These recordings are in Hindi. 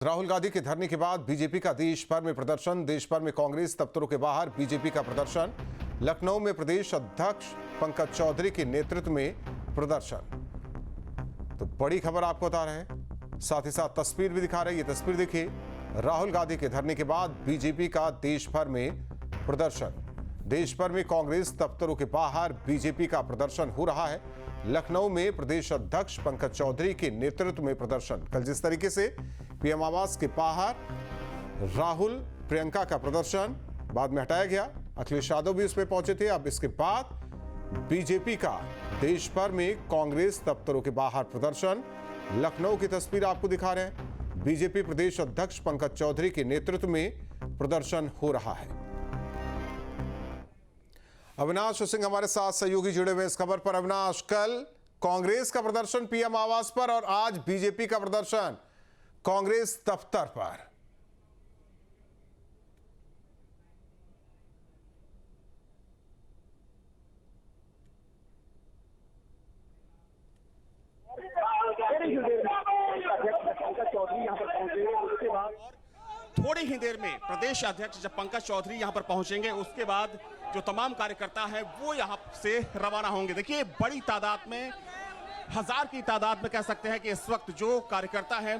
राहुल गांधी के धरने के बाद बीजेपी का देश भर में प्रदर्शन। देश भर में कांग्रेस दफ्तरों के बाहर बीजेपी का प्रदर्शन। लखनऊ में प्रदेश अध्यक्ष पंकज चौधरी के नेतृत्व में प्रदर्शन। तो बड़ी खबर आपको बता रहे हैं, साथ ही साथ तस्वीर भी दिखा रहे हैं। ये तस्वीर देखिए, राहुल गांधी के धरने के बाद बीजेपी का देश भर में प्रदर्शन। देश भर में कांग्रेस दफ्तरों के बाहर बीजेपी का प्रदर्शन हो रहा है। लखनऊ में प्रदेश अध्यक्ष पंकज चौधरी के नेतृत्व में प्रदर्शन। कल जिस तरीके से पीएम आवास के बाहर राहुल प्रियंका का प्रदर्शन बाद में हटाया गया, अखिलेश यादव भी उसमें पहुंचे थे। अब इसके बाद बीजेपी का देश भर में कांग्रेस दफ्तरों के बाहर प्रदर्शन। लखनऊ की तस्वीर आपको दिखा रहे हैं। बीजेपी प्रदेश अध्यक्ष पंकज चौधरी के नेतृत्व में प्रदर्शन हो रहा है। अविनाश सिंह हमारे साथ सहयोगी जुड़े हुए इस खबर पर। अविनाश, कल कांग्रेस का प्रदर्शन पीएम आवास पर और आज बीजेपी का प्रदर्शन कांग्रेस दफ्तर पर। थोड़ी ही देर में प्रदेश अध्यक्ष जब पंकज चौधरी यहां पर पहुंचेंगे, उसके बाद जो तमाम कार्यकर्ता हैं वो यहां से रवाना होंगे। देखिए, बड़ी तादाद में, हजार की तादाद में कह सकते हैं कि इस वक्त जो कार्यकर्ता हैं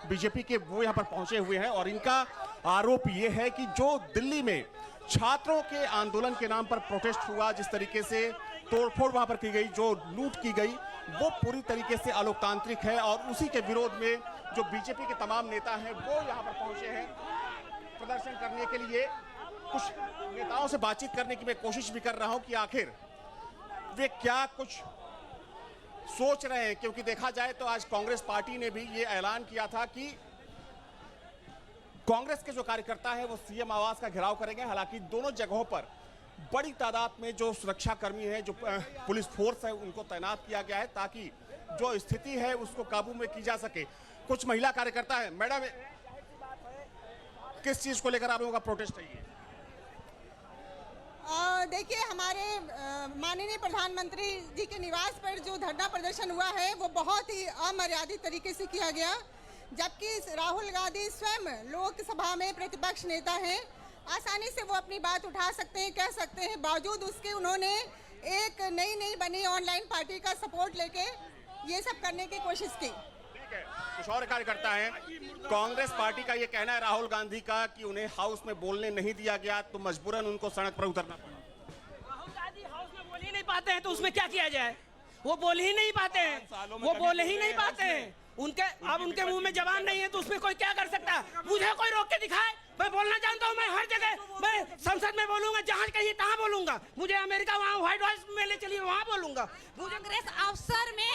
बीजेपी के, वो यहां पर पहुंचे हुए हैं। और इनका आरोप ये है कि जो दिल्ली में छात्रों के आंदोलन के नाम पर प्रोटेस्ट हुआ, जिस तरीके से तोड़फोड़ वहां पर की गई, जो लूट की गई, वो पूरी तरीके से अलोकतांत्रिक है। और उसी के विरोध में जो बीजेपी के तमाम नेता हैं वो यहां पर पहुंचे हैं प्रदर्शन करने के लिए। कुछ नेताओं से बातचीत करने की मैं कोशिश भी कर रहा हूं कि आखिर वे क्या कुछ सोच रहे हैं, क्योंकि देखा जाए तो आज कांग्रेस पार्टी ने भी ये ऐलान किया था कि कांग्रेस के जो कार्यकर्ता हैं वो सीएम आवास का घेराव करेंगे। हालांकि दोनों जगहों पर बड़ी तादाद में जो सुरक्षा कर्मी हैं, जो पुलिस फोर्स है, उनको तैनात किया गया है ताकि जो स्थिति है उसको काबू में की जा सके। कुछ महिला कार्यकर्ता है। मैडम, किस चीज को लेकर आप लोगों का प्रोटेस्ट है? देखिए, हमारे माननीय प्रधानमंत्री जी के निवास पर जो धरना प्रदर्शन हुआ है वो बहुत ही अमर्यादित तरीके से किया गया, जबकि राहुल गांधी स्वयं लोकसभा में प्रतिपक्ष नेता हैं। आसानी से वो अपनी बात उठा सकते हैं, कह सकते हैं। बावजूद उसके उन्होंने एक नई बनी ऑनलाइन पार्टी का सपोर्ट लेके ये सब करने की कोशिश की। कुछ और कार्यकर्ता हैं। कांग्रेस पार्टी का ये कहना है, राहुल गांधी का, कि उन्हें हाउस में बोलने नहीं दिया गया तो मजबूरन उनको सड़क पर उतरना पड़ा। राहुल गांधी हाउस में बोल ही नहीं पाते हैं तो उसमें क्या किया जाए? वो बोल ही नहीं पाते हैं, वो बोल ही नहीं पाते हैं। उनके मुंह में जबान नहीं है तो उसमें कोई क्या कर सकता है? मुझे कोई रोक के दिखाए, मैं बोलना जानता हूँ। मैं हर जगह, मैं संसद में बोलूंगा, जहां कहीं तहां बोलूंगा। मुझे अमेरिका, वहां व्हाइट हाउस में ले चलिए, वहां बोलूंगा। कांग्रेस अवसर में,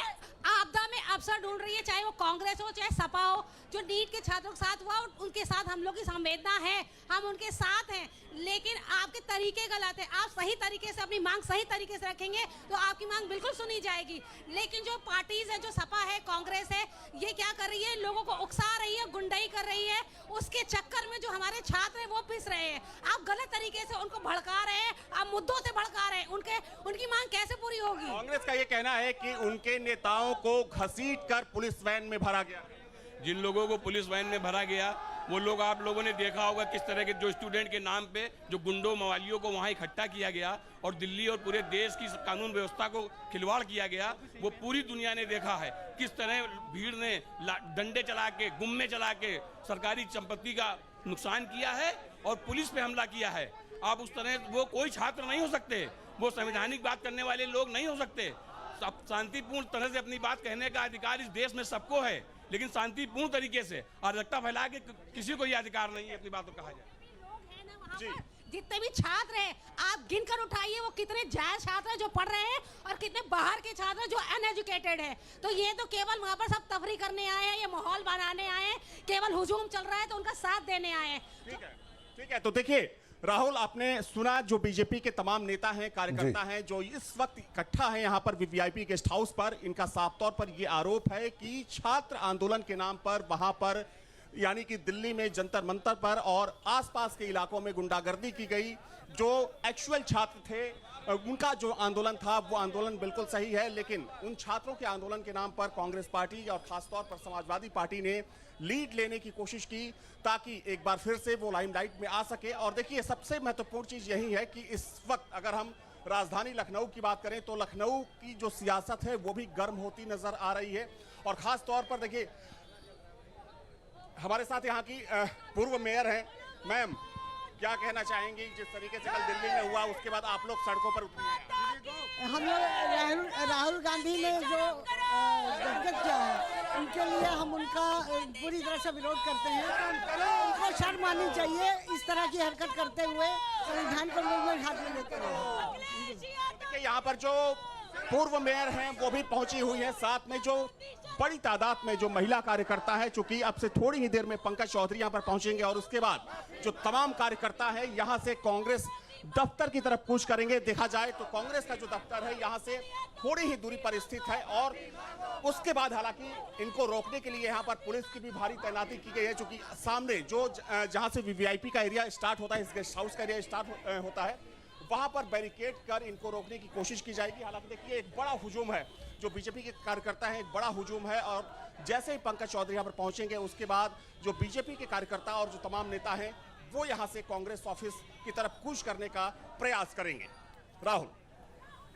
आपदा में अवसर ढूंढ रही है, चाहे वो कांग्रेस हो चाहे सपा हो। जो नीट के छात्रों के साथ हुआ, उनके साथ हम लोग की संवेदना है, हम उनके साथ हैं। लेकिन आपके तरीके गलत है। आप सही तरीके से अपनी मांग सही तरीके से रखेंगे तो आपकी मांग बिल्कुल सुनी जाएगी। लेकिन जो पार्टीज है, जो सपा है, कांग्रेस है, ये क्या कर रही है? लोगों को उकसा रही है, गुंडाई कर रही है। उसके चक्कर में जो हमारे छात्र हैं वो पिस रहे हैं। आप गलत तरीके से उनको भड़का रहे हैं, आप मुद्दों से भड़का रहे हैं। उनकी मांग कैसे पूरी होगी? कांग्रेस का ये कहना है कि उनके नेताओं को घसीटकर पुलिस वैन में भरा गया। जिन लोगों को पुलिस वैन में भरा गया, वो लोग, आप लोगों ने देखा होगा किस तरह के जो स्टूडेंट के नाम पे जो गुंडों मवालियों को वहां इकट्ठा किया गया और दिल्ली और पूरे देश की कानून व्यवस्था को खिलवाड़ किया गया। वो पूरी दुनिया ने देखा है किस तरह भीड़ ने डंडे चला के, गुम्मे चला के सरकारी संपत्ति का नुकसान किया है और पुलिस पे हमला किया है। आप उस तरह, वो कोई छात्र नहीं हो सकते, वो संवैधानिक बात करने वाले लोग नहीं हो सकते। शांतिपूर्ण तरह से अपनी बात कहने का अधिकार इस देश में सबको है, लेकिन शांतिपूर्ण तरीके से। अराजकता फैला के किसी को यह अधिकार नहीं है अपनी बात को कहा जाए। जी, जितने भी छात्र हैं आप गिनकर उठाइए, वो कितने जायज छात्र हैं जो पढ़ रहे हैं और कितने बाहर के छात्र हैं जो अनएजुकेटेड हैं। तो ये तो केवल वहाँ पर सब तफरी करने आए हैं, ये माहौल बनाने आए हैं, केवल हुजूम चल रहा है तो उनका साथ देने आए हैं। ठीक है। तो देखिए राहुल, आपने सुना जो बीजेपी के तमाम नेता हैं, कार्यकर्ता हैं, जो इस वक्त इकट्ठा है यहाँ पर वीवीआईपी गेस्ट हाउस पर। इनका साफ तौर पर यह आरोप है कि छात्र आंदोलन के नाम पर वहां पर यानी कि दिल्ली में जंतर मंतर पर और आसपास के इलाकों में गुंडागर्दी की गई। जो एक्चुअल छात्र थे उनका जो आंदोलन था वो आंदोलन बिल्कुल सही है, लेकिन उन छात्रों के आंदोलन के नाम पर कांग्रेस पार्टी और खासतौर पर समाजवादी पार्टी ने लीड लेने की कोशिश की ताकि एक बार फिर से वो लाइमलाइट में आ सके। और देखिए सबसे महत्वपूर्ण चीज यही है कि इस वक्त अगर हम राजधानी लखनऊ की बात करें तो लखनऊ की जो सियासत है वो भी गर्म होती नजर आ रही है। और खास तौर पर देखिए हमारे साथ यहाँ की पूर्व मेयर हैं। मैम, क्या कहना चाहेंगी जिस तरीके से कल दिल्ली में हुआ उसके बाद आप लोग सड़कों पर उतरे? हम लोग राहुल गांधी ने जो दिग्गज किया है उनके लिए हम उनका पूरी तरह से विरोध करते हैं। उनको शर्म आनी चाहिए इस तरह की हरकत करते हुए संविधान को लोग में हाथ में लेते हुए। यहाँ पर जो पूर्व मेयर हैं वो भी पहुंची हुई है, साथ में जो बड़ी तादाद में जो महिला कार्यकर्ता है, चूंकि अब से थोड़ी ही देर में पंकज चौधरी यहाँ पर पहुंचेंगे और उसके बाद जो तमाम कार्यकर्ता है यहाँ से कांग्रेस दफ्तर की तरफ कूच करेंगे। देखा जाए तो कांग्रेस का जो दफ्तर है यहाँ से थोड़ी ही दूरी पर स्थित है और उसके बाद हालांकि इनको रोकने के लिए यहाँ पर पुलिस की भी भारी तैनाती की गई है, चूंकि सामने जो जहाँ से वीवीआईपी का एरिया स्टार्ट होता है, इस गेस्ट हाउस का एरिया स्टार्ट होता है, वहां पर बैरिकेड कर इनको रोकने की कोशिश की जाएगी। हालांकि देखिए एक बड़ा हुजूम है, जो बीजेपी के कार्यकर्ता हैं, एक बड़ा हुजूम है और जैसे ही पंकज चौधरी यहाँ पर पहुंचेंगे उसके बाद जो बीजेपी के कार्यकर्ता और जो तमाम नेता हैं वो यहाँ से कांग्रेस ऑफिस की तरफ कूच करने का प्रयास करेंगे। राहुल,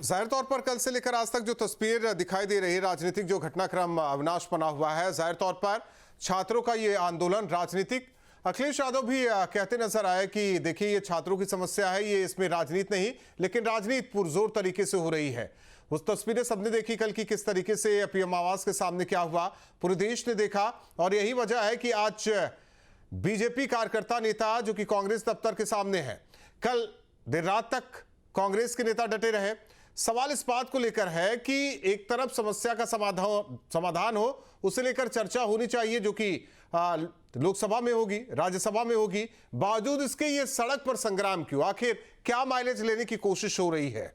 जाहिर तौर पर कल से लेकर आज तक जो तस्वीर दिखाई दे रही है, राजनीतिक जो घटनाक्रम अविनाश बना हुआ है, जाहिर तौर पर छात्रों का ये आंदोलन राजनीतिक, अखिलेश यादव भी कहते नजर आए कि देखिए ये छात्रों की समस्या है, ये इसमें राजनीति नहीं लेकिन राजनीति पुरजोर तरीके से हो रही है। उस तस्वीरें सबने देखी कल की, किस तरीके से पीएम आवास के सामने क्या हुआ, पूरे देश ने देखा। और यही वजह है कि आज बीजेपी कार्यकर्ता नेता जो कि कांग्रेस दफ्तर के सामने है, कल देर रात तक कांग्रेस के नेता डटे रहे। सवाल इस बात को लेकर है कि एक तरफ समस्या का समाधान हो, उसे लेकर चर्चा होनी चाहिए जो कि लोकसभा में होगी, राज्यसभा में होगी, बावजूद इसके ये सड़क पर संग्राम क्यों? आखिर क्या माइलेज लेने की कोशिश हो रही है?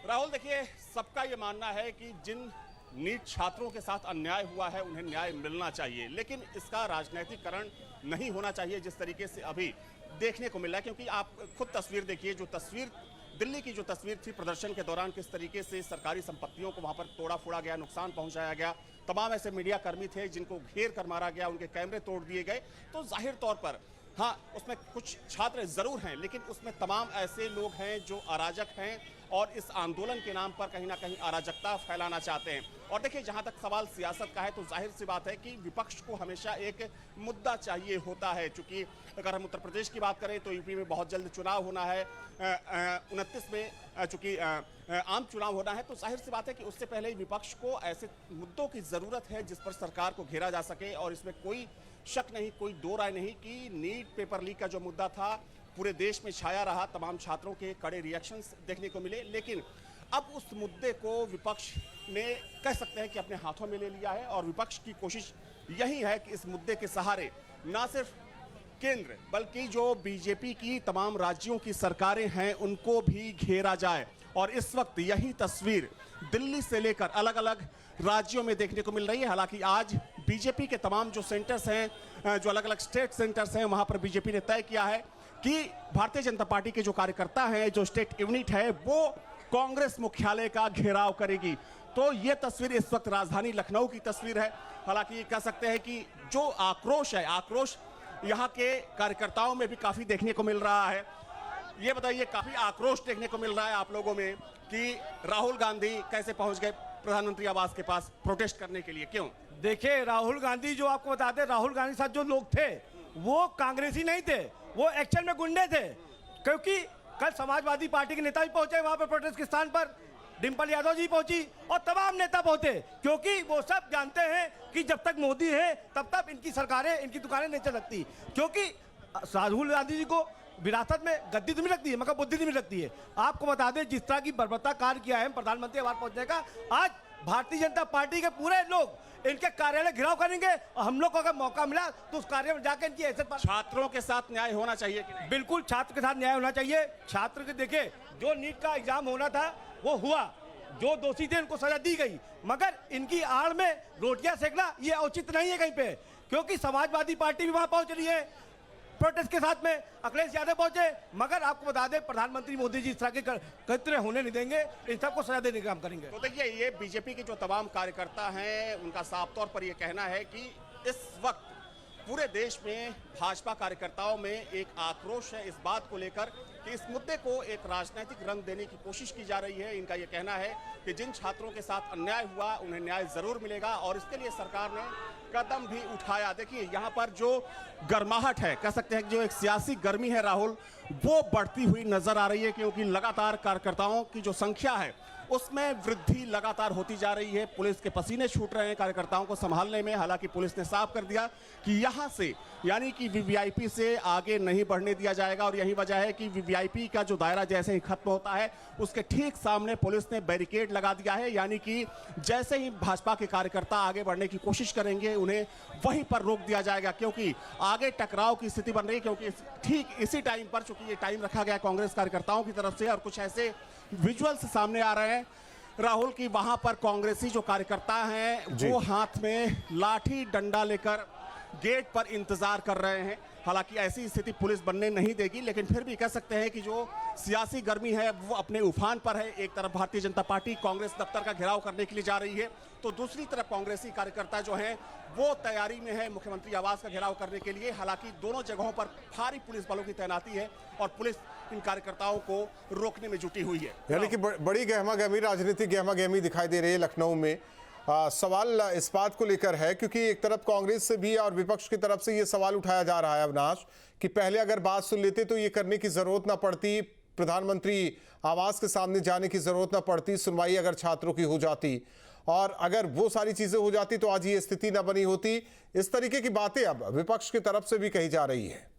राहुल, देखिए सबका ये मानना है कि जिन नीट छात्रों के साथ अन्याय हुआ है उन्हें न्याय मिलना चाहिए, लेकिन इसका राजनीतिकरण नहीं होना चाहिए जिस तरीके से अभी देखने को मिल रहा है। क्योंकि आप खुद तस्वीर देखिए, जो तस्वीर दिल्ली की जो तस्वीर थी प्रदर्शन के दौरान, किस तरीके से सरकारी संपत्तियों को वहां पर तोड़ा फोड़ा गया, नुकसान पहुंचाया गया, तमाम ऐसे मीडिया कर्मी थे जिनको घेर कर मारा गया, उनके कैमरे तोड़ दिए गए। तो जाहिर तौर पर हाँ, उसमें कुछ छात्र जरूर हैं, लेकिन उसमें तमाम ऐसे लोग हैं जो अराजक हैं और इस आंदोलन के नाम पर कहीं ना कहीं अराजकता फैलाना चाहते हैं। और देखिए जहां तक सवाल सियासत का है तो जाहिर सी बात है कि विपक्ष को हमेशा एक मुद्दा चाहिए होता है। चूंकि अगर हम उत्तर प्रदेश की बात करें तो यूपी में बहुत जल्द चुनाव होना है, 29 में चूंकि आम चुनाव होना है, तो जाहिर सी बात है कि उससे पहले ही विपक्ष को ऐसे मुद्दों की जरूरत है जिस पर सरकार को घेरा जा सके। और इसमें कोई शक नहीं, कोई दो राय नहीं कि नीट पेपर लीक का जो मुद्दा था पूरे देश में छाया रहा, तमाम छात्रों के कड़े रिएक्शंस देखने को मिले, लेकिन अब उस मुद्दे को विपक्ष ने कह सकते हैं कि अपने हाथों में ले लिया है। और विपक्ष की कोशिश यही है कि इस मुद्दे के सहारे ना सिर्फ केंद्र बल्कि जो बीजेपी की तमाम राज्यों की सरकारें हैं उनको भी घेरा जाए। और इस वक्त यही तस्वीर दिल्ली से लेकर अलग अलग राज्यों में देखने को मिल रही है। हालांकि आज बीजेपी के तमाम जो सेंटर्स हैं, जो अलग अलग स्टेट सेंटर्स हैं, वहां पर बीजेपी ने तय किया है कि भारतीय जनता पार्टी के जो कार्यकर्ता हैं, जो स्टेट यूनिट है, वो कांग्रेस मुख्यालय का घेराव करेगी। तो ये तस्वीर इस वक्त राजधानी लखनऊ की तस्वीर है। हालांकि कह सकते हैं कि जो आक्रोश है, आक्रोश यहाँ के कार्यकर्ताओं में भी काफी देखने को मिल रहा है। ये बताइए, काफी आक्रोश देखने को मिल रहा है आप लोगों में कि राहुल गांधी कैसे पहुंच गए प्रधानमंत्री आवास के पास प्रोटेस्ट करने के लिए, क्यों? देखिए, राहुल गांधी जो आपको बता दें, राहुल गांधी साथ जो लोग थे वो कांग्रेसी नहीं थे, वो एक्चुअल में गुंडे थे। क्योंकि कल समाजवादी पार्टी के नेता भी पहुंचे वहां पर प्रोटेस्ट के स्थान पर, डिम्पल यादव जी पहुंची और तमाम नेता पहुंचे, क्योंकि वो सब जानते हैं कि जब तक मोदी है तब तक इनकी सरकारें, इनकी दुकानें नहीं चल सकती। क्योंकि राहुल गांधी जी को विरासत में गद्दी तो मिल सकती है मगर बुद्धि नहीं मिल सकती है। आपको बता दें जिस तरह की बर्बरता कार्य किया है प्रधानमंत्री आवास पहुंचने का, आज भारतीय जनता पार्टी के पूरे लोग इनके कार्यालय घिराव करेंगे और हम लोग को अगर मौका मिला तो उस कार्य में जाकर इनकी हैसियत पर। छात्रों के साथ न्याय होना चाहिए कि नहीं? बिल्कुल छात्र के साथ न्याय होना चाहिए। छात्र के देखिए, जो नीट का एग्जाम होना था वो हुआ, जो दोषी थे उनको सजा दी गई, मगर इनकी आड़ में रोटियां सेकना ये उचित नहीं है कहीं पे, क्योंकि समाजवादी पार्टी भी वहां पहुंच रही है प्रोटेस्ट के साथ में, अखिलेश यादव पहुंचे। मगर आपको बता दें प्रधानमंत्री मोदी जी इस तरह के कृत्य होने नहीं देंगे, इन सबको सजा देने का काम करेंगे। तो देखिए, ये बीजेपी के जो तमाम कार्यकर्ता हैं उनका साफ तौर पर ये कहना है कि इस वक्त पूरे देश में भाजपा कार्यकर्ताओं में एक आक्रोश है इस बात को लेकर कि इस मुद्दे को एक राजनीतिक रंग देने की कोशिश की जा रही है। इनका ये कहना है कि जिन छात्रों के साथ अन्याय हुआ उन्हें न्याय जरूर मिलेगा और इसके लिए सरकार ने कदम भी उठाया। देखिए, यहाँ पर जो गर्माहट है, कह सकते हैं कि जो एक सियासी गर्मी है राहुल, वो बढ़ती हुई नजर आ रही है, क्योंकि लगातार कार्यकर्ताओं की जो संख्या है उसमें वृद्धि लगातार होती जा रही है। पुलिस के पसीने छूट रहे हैं कार्यकर्ताओं को संभालने में। हालांकि पुलिस ने साफ कर दिया कि यहां से यानी कि वीवीआईपी से आगे नहीं बढ़ने दिया जाएगा और यही वजह है कि वीवीआईपी का जो दायरा जैसे ही खत्म होता है उसके ठीक सामने पुलिस ने बैरिकेड लगा दिया है, यानी कि जैसे ही भाजपा के कार्यकर्ता आगे बढ़ने की कोशिश करेंगे उन्हें वहीं पर रोक दिया जाएगा, क्योंकि आगे टकराव की स्थिति बन रही है। क्योंकि ठीक इसी टाइम पर, चूंकि ये टाइम रखा गया कांग्रेस कार्यकर्ताओं की तरफ से और कुछ ऐसे विजुअल्स सामने आ रहे हैं राहुल की वहां पर कांग्रेसी जो कार्यकर्ता हैं वो हाथ में लाठी डंडा लेकर गेट पर इंतजार कर रहे हैं। हालांकि ऐसी स्थिति पुलिस बनने नहीं देगी, लेकिन फिर भी कह सकते हैं कि जो सियासी गर्मी है वो अपने उफान पर है। एक तरफ भारतीय जनता पार्टी कांग्रेस दफ्तर का घेराव करने के लिए जा रही है, तो दूसरी तरफ कांग्रेसी कार्यकर्ता जो हैं वो तैयारी में है मुख्यमंत्री आवास का घेराव करने के लिए। हालांकि दोनों जगहों पर भारी पुलिस बलों की तैनाती है और पुलिस इन कार्यकर्ताओं को रोकने में जुटी हुई है। यानी कि बड़ी गहमागहमी, राजनीतिक गहमागहमी दिखाई दे रही है लखनऊ में। सवाल इस बात को लेकर है क्योंकि एक तरफ कांग्रेस से भी और विपक्ष की तरफ से ये सवाल उठाया जा रहा है अविनाश कि पहले अगर बात सुन लेते तो ये करने की जरूरत ना पड़ती, प्रधानमंत्री आवास के सामने जाने की जरूरत ना पड़ती, सुनवाई अगर छात्रों की हो जाती और अगर वो सारी चीजें हो जाती तो आज ये स्थिति ना बनी होती। इस तरीके की बातें अब विपक्ष की तरफ से भी कही जा रही है।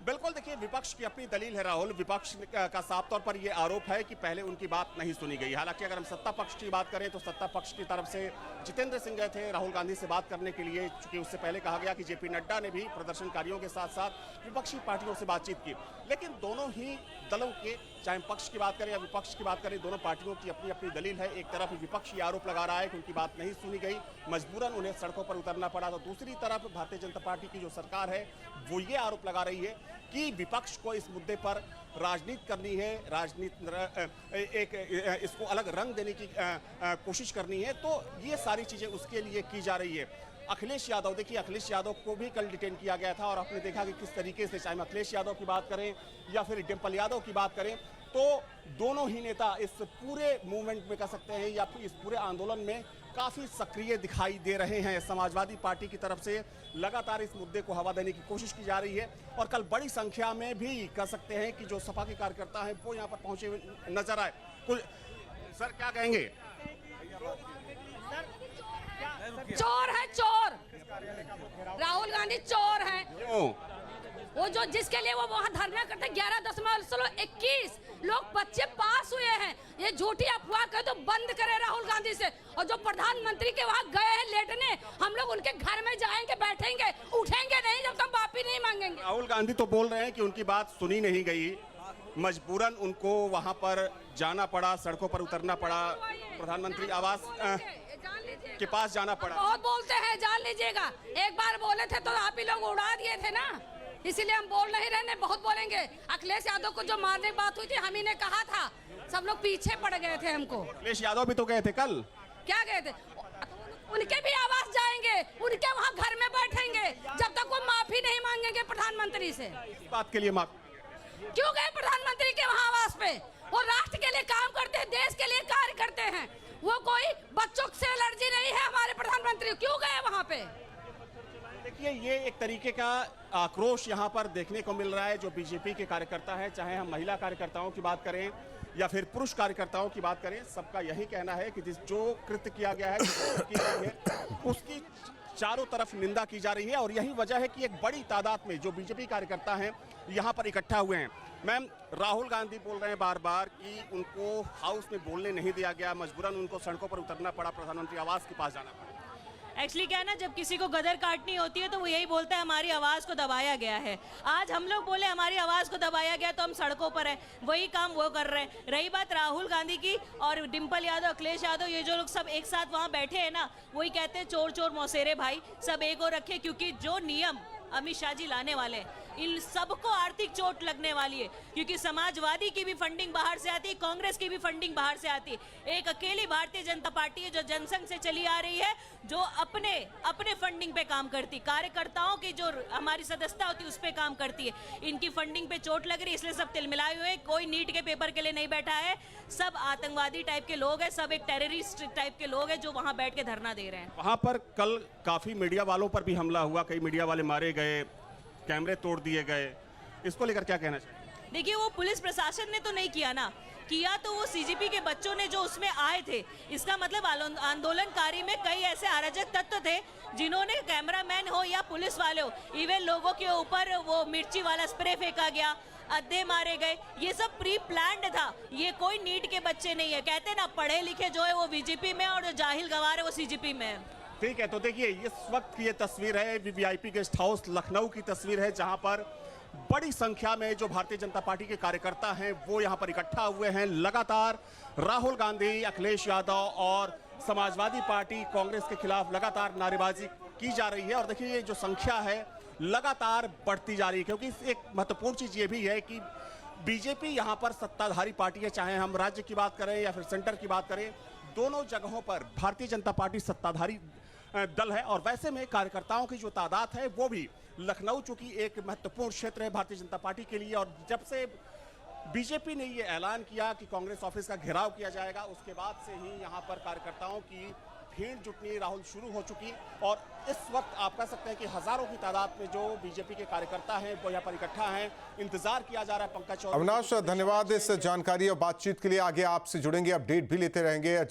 बिल्कुल, देखिए विपक्ष की अपनी दलील है राहुल। विपक्ष का साफ तौर पर यह आरोप है कि पहले उनकी बात नहीं सुनी गई। हालांकि अगर हम सत्ता पक्ष की बात करें तो सत्ता पक्ष की तरफ से जितेंद्र सिंह गए थे राहुल गांधी से बात करने के लिए, चूंकि उससे पहले कहा गया कि जेपी नड्डा ने भी प्रदर्शनकारियों के साथ साथ विपक्षी पार्टियों से बातचीत की। लेकिन दोनों ही दलों के, चाहे पक्ष की बात करें या विपक्ष की बात करें, दोनों पार्टियों की अपनी अपनी दलील है। एक तरफ विपक्ष ये आरोप लगा रहा है कि उनकी बात नहीं सुनी गई, मजबूरन उन्हें सड़कों पर उतरना पड़ा, तो दूसरी तरफ भारतीय जनता पार्टी की जो सरकार है वो ये आरोप लगा रही है कि विपक्ष को इस मुद्दे पर राजनीति करनी है, इसको अलग रंग देने की कोशिश करनी है। तो ये सारी चीजें उसके लिए की जा रही है। अखिलेश यादव, देखिए अखिलेश यादव को भी कल डिटेन किया गया था और आपने देखा कि किस तरीके से, चाहे अखिलेश यादव की बात करें या फिर डिम्पल यादव की बात करें, तो दोनों ही नेता इस पूरे मूवमेंट में कह सकते हैं या फिर इस पूरे आंदोलन में काफी सक्रिय दिखाई दे रहे हैं। समाजवादी पार्टी की तरफ से लगातार इस मुद्दे को हवा देने की कोशिश की जा रही है और कल बड़ी संख्या में भी कह सकते हैं कि जो सपा के कार्यकर्ता हैं वो यहाँ पर पहुंचे हुए नजर आए। कुछ सर क्या कहेंगे? चोर है, चोर राहुल गांधी चोर है। क्यों? वो जो जिसके लिए वो वहाँ धरना करते 11.21 लोग बच्चे पास हुए हैं। ये झूठी अफवाह कहे तो बंद करे राहुल गांधी से। और जो प्रधानमंत्री के वहाँ गए हैं लेटने, हम लोग उनके घर में जाएंगे, बैठेंगे, उठेंगे नहीं जब तक माफी नहीं मांगेंगे। राहुल गांधी तो बोल रहे हैं कि उनकी बात सुनी नहीं गई, मजबूरन उनको वहाँ पर जाना पड़ा, सड़कों पर उतरना पड़ा, प्रधानमंत्री आवास के पास जाना पड़ा। बहुत बोलते हैं, जान लीजिएगा। एक बार बोले थे तो आप ही लोग उड़ा दिए थे ना, इसीलिए हम बोल नहीं रहे, बहुत बोलेंगे। अखिलेश यादव को जो मारने की बात हुई थी, हम ही ने कहा था, सब लोग पीछे पड़ गए थे हमको। अखिलेश यादव भी तो गए थे कल। क्या गए थे? उनके भी आवास जाएंगे, उनके वहाँ घर में बैठेंगे जब तक वो माफी नहीं मांगेंगे प्रधानमंत्री से। इस बात के लिए माफी क्यों गए प्रधानमंत्री के वहाँ आवास पे? वो राष्ट्र के लिए काम करते हैं, देश के लिए कार्य करते हैं। वो कोई बच्चों से एलर्जी नहीं है हमारे प्रधानमंत्री, क्यों गए वहाँ पे? देखिए, ये एक तरीके का आक्रोश यहाँ पर देखने को मिल रहा है जो बीजेपी के कार्यकर्ता है, चाहे हम महिला कार्यकर्ताओं की बात करें या फिर पुरुष कार्यकर्ताओं की बात करें, सबका यही कहना है कि जो कृत्य किया गया है उसकी चारों तरफ निंदा की जा रही है। और यही वजह है कि एक बड़ी तादाद में जो बीजेपी कार्यकर्ता हैं यहाँ पर इकट्ठा हुए हैं। मैम, राहुल गांधी बोल रहे हैं बार बार कि उनको हाउस में बोलने नहीं दिया गया, मजबूरन उनको सड़कों पर उतरना पड़ा, प्रधानमंत्री आवास के पास जाना पड़ा। एक्चुअली क्या है ना, जब किसी को गदर काटनी होती है तो वो यही बोलता है हमारी आवाज़ को दबाया गया है। आज हम लोग बोले हमारी आवाज़ को दबाया गया तो हम सड़कों पर हैं, वही काम वो कर रहे हैं। रही बात राहुल गांधी की और डिम्पल यादव, अखिलेश यादव, ये जो लोग सब एक साथ वहाँ बैठे हैं ना, वही कहते हैं चोर चोर मौसेरे भाई, सब एक और रखे, क्योंकि जो नियम अमित शाह जी लाने वाले हैं इन सबको आर्थिक चोट लगने वाली है, क्योंकि समाजवादी की भी फंडिंग बाहर से आती है, कांग्रेस की भी फंडिंग बाहर से आती है। एक अकेली भारतीय जनता पार्टी है जो जनसंघ से चली आ रही है, जो अपने फंडिंग पे काम करती, कार्यकर्ताओं की जो हमारी सदस्यता होती है उस पे काम करती है। इनकी फंडिंग पे चोट लग रही है, इसलिए सब तिलमिलाए हुए। कोई नीट के पेपर के लिए नहीं बैठा है, सब आतंकवादी टाइप के लोग हैं, सब एक टेररिस्ट टाइप के लोग हैं जो वहां बैठ के धरना दे रहे हैं। वहां पर कल काफी मीडिया वालों पर भी हमला हुआ, कई मीडिया वाले मारे गए, कैमरे तोड़ दिए गए, इसको लेकर क्या कहना चाहिए? देखिए, वो पुलिस प्रशासन ने तो नहीं किया ना, किया तो वो सीजीपी के बच्चों ने जो उसमें आए थे। इसका मतलब आंदोलनकारी में कई ऐसे अराजक तत्व थे जिन्होंने, कैमरामैन हो या पुलिस वाले हो, इवन लोगों के ऊपर वो मिर्ची वाला स्प्रे फेंका गया, अद्धे मारे गए, ये सब प्री प्लान्ड था। ये कोई नीट के बच्चे नहीं है। कहते हैं ना, पढ़े लिखे जो है वो बीजेपी में और जो जाहिल गवार है वो सीजीपी में है। ठीक है, तो देखिए इस वक्त की ये तस्वीर है वीवीआईपी गेस्ट हाउस लखनऊ की तस्वीर है, जहां पर बड़ी संख्या में जो भारतीय जनता पार्टी के कार्यकर्ता हैं वो यहां पर इकट्ठा हुए हैं। लगातार राहुल गांधी, अखिलेश यादव और समाजवादी पार्टी कांग्रेस के खिलाफ लगातार नारेबाजी की जा रही है। और देखिए ये जो संख्या है लगातार बढ़ती जा रही है, क्योंकि एक महत्वपूर्ण चीज ये भी है कि बीजेपी यहां पर सत्ताधारी पार्टी है, चाहे हम राज्य की बात करें या फिर सेंटर की बात करें, दोनों जगहों पर भारतीय जनता पार्टी सत्ताधारी दल है। और वैसे में कार्यकर्ताओं की जो तादाद है वो भी, लखनऊ चूंकि एक महत्वपूर्ण क्षेत्र है भारतीय जनता पार्टी के लिए, और जब से बीजेपी ने ये ऐलान किया कि कांग्रेस ऑफिस का घेराव किया जाएगा, उसके बाद से ही यहाँ पर कार्यकर्ताओं की भीड़ जुटनी राहुल शुरू हो चुकी। और इस वक्त आप कह सकते हैं कि हजारों की तादाद में जो बीजेपी के कार्यकर्ता हैं वो यहाँ पर इकट्ठा हैं। इंतजार किया जा रहा है पंकज चौधरी। अविनाश, धन्यवाद इस जानकारी और बातचीत के लिए। आगे आपसे जुड़ेंगे, अपडेट भी लेते रहेंगे।